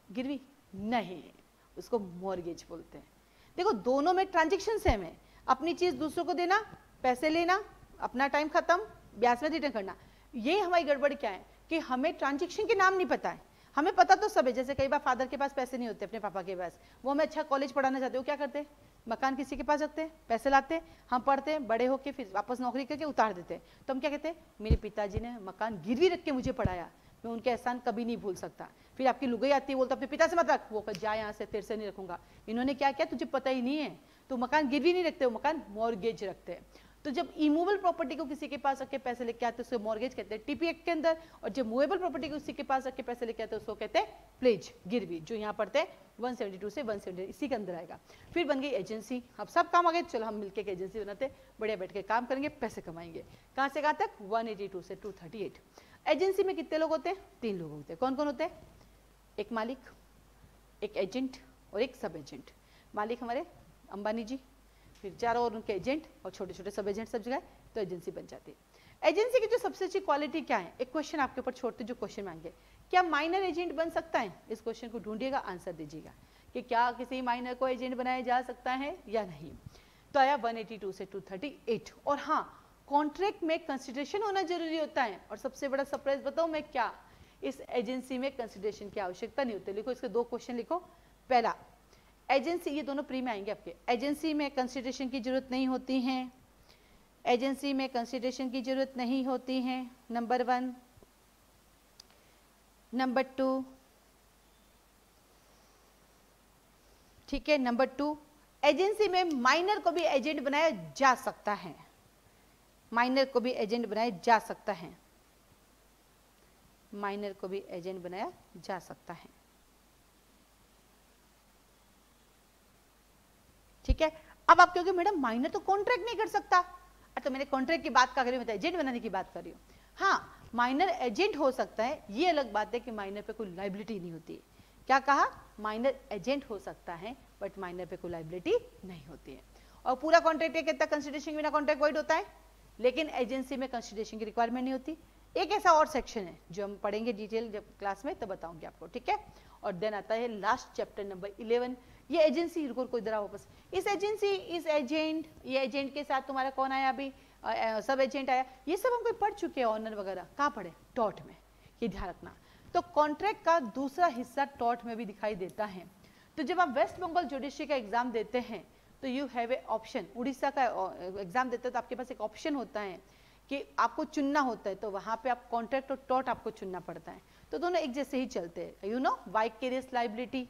गिरवी नहीं, उसको मॉर्गेज बोलते हैं। देखो दोनों में ट्रांजेक्शन सेम है, अपनी चीज दूसरों को देना, पैसे लेना, अपना टाइम खत्म, ब्याज में रिटर्न करना। ये हमारी गड़बड़ क्या है कि हमें ट्रांजेक्शन के नाम नहीं पता है। हमें पता तो सब है, जैसे कई बार फादर के पास पैसे नहीं होते अपने पापा के पास, वो हमें अच्छा कॉलेज पढ़ाना चाहते हो, क्या करते हैं? मकान किसी के पास रखते हैं, पैसे लाते हैं, हम पढ़ते हैं, बड़े होके फिर वापस नौकरी करके उतार देते हैं। तो हम क्या कहते हैं? मेरे पिताजी ने मकान गिरवी रख के मुझे पढ़ाया, मैं उनके एहसान कभी नहीं भूल सकता। फिर आपकी लुगाई आती है, बोलता अपने पिता से मत रख, वो जा यहाँ से, तेरे से नहीं रखूंगा। इन्होंने क्या किया तुझे पता ही नहीं है। तो मकान गिरवी नहीं रखते, वो मकान मॉर्गेज रखते हैं। तो जब इमूवेबल प्रॉपर्टी को किसी के पास रख के पैसे लेके आते हैं उसको मॉर्गेज कहते हैं टीपी एक्ट के अंदर, और जब मूवेबल प्रॉपर्टी को किसी के पास रख के पैसे लेके आते हैं उसको कहते हैं प्लेज, गिरवी, जो यहाँ पढ़ते हैं 172 से 170 इसी के अंदर आएगा। फिर बन गई एजेंसी। अब सब काम आ गए, चलो हम मिलकर एक एजेंसी बनाते, बढ़िया बैठ के काम करेंगे, पैसे कमाएंगे। कहाँ से कहाँ तक? 182 से 238। एजेंसी में कितने लोग होते हैं? 3 लोग होते हैं। कौन कौन होते हैं? एक मालिक, एक एजेंट और एक सब एजेंट। मालिक हमारे अंबानी जी, फिर चारों और उनके एजेंट और छोटे छोटे सब एजेंट सब जगह, तो एजेंसी बन जाती है। एजेंसी की जो सबसे अच्छी क्वालिटी क्या है? एक क्वेश्चन आपके ऊपर छोड़ते जो क्वेश्चन मांगे, क्या माइनर एजेंट बन सकता है? इस क्वेश्चन को ढूंढिएगा, आंसर दीजिएगा कि क्या किसी माइनर को एजेंट बनाया जा सकता है या नहीं। तो आया 182 से 238। और हाँ, कॉन्ट्रैक्ट में कंसिडरेशन होना जरूरी होता है। और सबसे बड़ा सरप्राइज बताऊं मैं क्या, इस एजेंसी में कंसिडरेशन की आवश्यकता नहीं होती। लिखो इसके 2 क्वेश्चन लिखो। पहला, एजेंसी, ये दोनों प्री में आएंगे आपके, एजेंसी में कंसिडरेशन की जरूरत नहीं होती है, एजेंसी में कंसिडरेशन की जरूरत नहीं होती है, नंबर 1। नंबर 2, ठीक है, नंबर 2, एजेंसी में माइनर को भी एजेंट बनाया जा सकता है, माइनर को भी एजेंट बनाया जा सकता है, माइनर को भी एजेंट बनाया जा सकता है। ठीक है, अब आप कहोगे मैडम माइनर तो कॉन्ट्रैक्ट नहीं कर सकता, तो मैंने कॉन्ट्रैक्ट की बात कर रही हूं, मैं तो एजेंट बनाने की बात कर रही हूं। हाँ, माइनर एजेंट हो सकता है, ये अलग बात है कि माइनर पे कोई लायबिलिटी नहीं होती है। क्या कहा, माइनर एजेंट हो सकता है बट माइनर पे कोई लायबिलिटी नहीं होती है। और पूरा कॉन्ट्रैक्ट कितना कंसिडरेशन के बिना कॉन्ट्रैक्ट वॉइड होता है, लेकिन एजेंसी में कंसिडरेशन की रिक्वायरमेंट नहीं होती। एक ऐसा और सेक्शन है जो हम पढ़ेंगे डिटेल जब क्लास में तो बताऊंगी आपको, ठीक है। और देन आता है लास्ट चैप्टर नंबर 11, ये एजेंसी, को इधर वापस, इस एजेंसी, इस एजेंट, ये एजेंट के साथ तुम्हारा कौन आया अभी, सब एजेंट आया, ये सब हम कोई पढ़ चुके हैं, ऑनर वगैरह कहाँ पढ़े, टॉट में, ये ध्यान रखना। तो कॉन्ट्रैक्ट का दूसरा हिस्सा टॉट में भी दिखाई देता है। तो जब आप वेस्ट बंगाल जुडिशरी का एग्जाम देते हैं तो you have A option, Orissa का एग्जाम देते हैं तो आपके पास एक ऑप्शन होता है कि आपको चुनना होता है, तो वहां पे आप कॉन्ट्रैक्ट और टॉट आपको चुनना पड़ता है। तो दोनों एक जैसे ही चलते हैं, यू नो, वाइकेरियस लायबिलिटी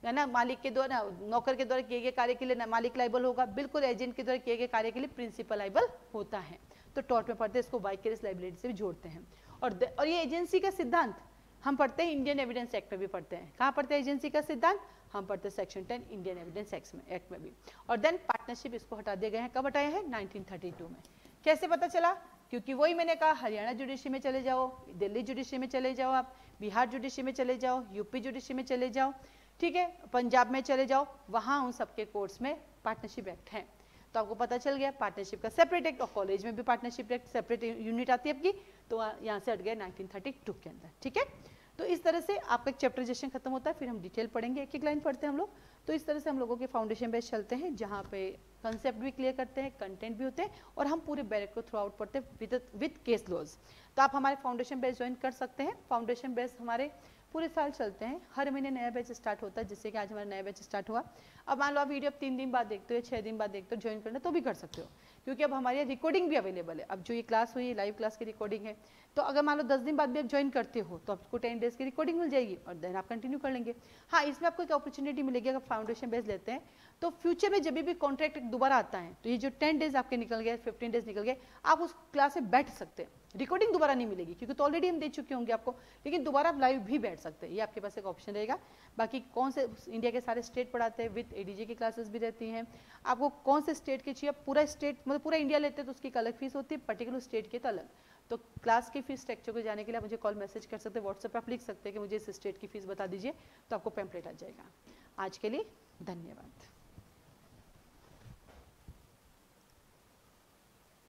है ना, मालिक के द्वारा, नौकर के द्वारा किए गए कार्य के लिए मालिक लायबल होगा, बिल्कुल एजेंट के द्वारा किए गए कार्य के लिए प्रिंसिपल लायबल होता है। तो टॉट में पढ़ते हैं, इसको वाइकेरियस लायबिलिटी से भी जोड़ते हैं। और ये एजेंसी का सिद्धांत हम पढ़ते हैं इंडियन एविडेंस एक्ट में भी पढ़ते हैं। कहाँ पढ़ते हैं एजेंसी का सिद्धांत, हम पढ़ते हैं सेक्शन 10 इंडियन एविडेंस एक्ट में भी। और देन पार्टनरशिप इसको हटा दिए गए हैं, कब हटाए हैं, 1932 में। कैसे पता चला, क्योंकि वही मैंने कहा, हरियाणा जुडिशरी में चले जाओ, दिल्ली जुडिशरी में चले जाओ, आप बिहार जुडिशरी में चले जाओ, यूपी जुडिशरी में चले जाओ, ठीक है, पंजाब में चले जाओ, वहां उन सबके कोर्ट्स में पार्टनरशिप एक्ट है। तो आपको पता चल गया पार्टनरशिप का सेपरेट एक्ट, और कॉलेज में भी पार्टनरशिप एक्ट सेपरेट यूनिट आती है आपकी, तो यहाँ से हट गया 1932 के अंदर, ठीक है। तो इस तरह से आपका एक चैप्टराइजेशन खत्म होता है, फिर हम डिटेल पढ़ेंगे, एक एक लाइन पढ़ते हैं हम लोग। तो इस तरह से हम लोगों के फाउंडेशन बेस चलते हैं, जहाँ पे कंसेप्ट भी क्लियर करते हैं, कंटेंट भी होते हैं, और हम पूरे बैरक को थ्रू आउट पढ़ते हैं विद केस लॉज। तो आप हमारे फाउंडेशन बेस ज्वाइन कर सकते हैं। फाउंडेशन बेस हमारे पूरे साल चलते हैं, हर महीने नया बैच स्टार्ट होता है, जिससे कि आज हमारा नया बैच स्टार्ट हुआ। अब मान लो आप वीडियो 3 दिन बाद देखते हो, 6 दिन बाद देखते हो, ज्वाइन करना तो भी कर सकते हो, क्योंकि अब हमारे यहाँ रिकॉर्डिंग भी अवेलेबल है। अब जो ये क्लास हुई, लाइव क्लास की रिकॉर्डिंग है, तो अगर मान लो 10 दिन बाद भी आप ज्वाइन करते हो तो आपको 10 डेज की रिकॉर्डिंग मिल जाएगी, और देन आप कंटिन्यू कर लेंगे। हाँ, इसमें आपको एक अपॉर्चुनिटी मिलेगी, अगर फाउंडेशन बेस लेते हैं तो फ्यूचर में जब भी कॉन्ट्रैक्ट दोबारा आता है, तो ये जो 10 डेज आपके निकल गए, 15 डेज निकल गए, आप उस क्लास में बैठ सकते हैं। रिकॉर्डिंग दोबारा नहीं मिलेगी, क्योंकि तो ऑलरेडी हम दे चुके होंगे आपको, लेकिन दोबारा आप लाइव भी बैठ सकते हैं, ये आपके पास एक ऑप्शन रहेगा। बाकी कौन से इंडिया के सारे स्टेट पढ़ाते हैं, विद एडीजे की क्लासेस भी रहती हैं। आपको कौन से स्टेट की चाहिए, पूरा स्टेट मतलब पूरा इंडिया लेते हैं तो उसकी एक अलग फीस होती है, पर्टिकुलर स्टेट की तो अलग। तो क्लास की फीस स्ट्रक्चर को जाने के लिए आप मुझे कॉल मैसेज कर सकते हैं, व्हाट्सएप पर आप लिख सकते हैं कि मुझे इस स्टेट की फीस बता दीजिए, तो आपको पैम्पलेट आ जाएगा। आज के लिए धन्यवाद।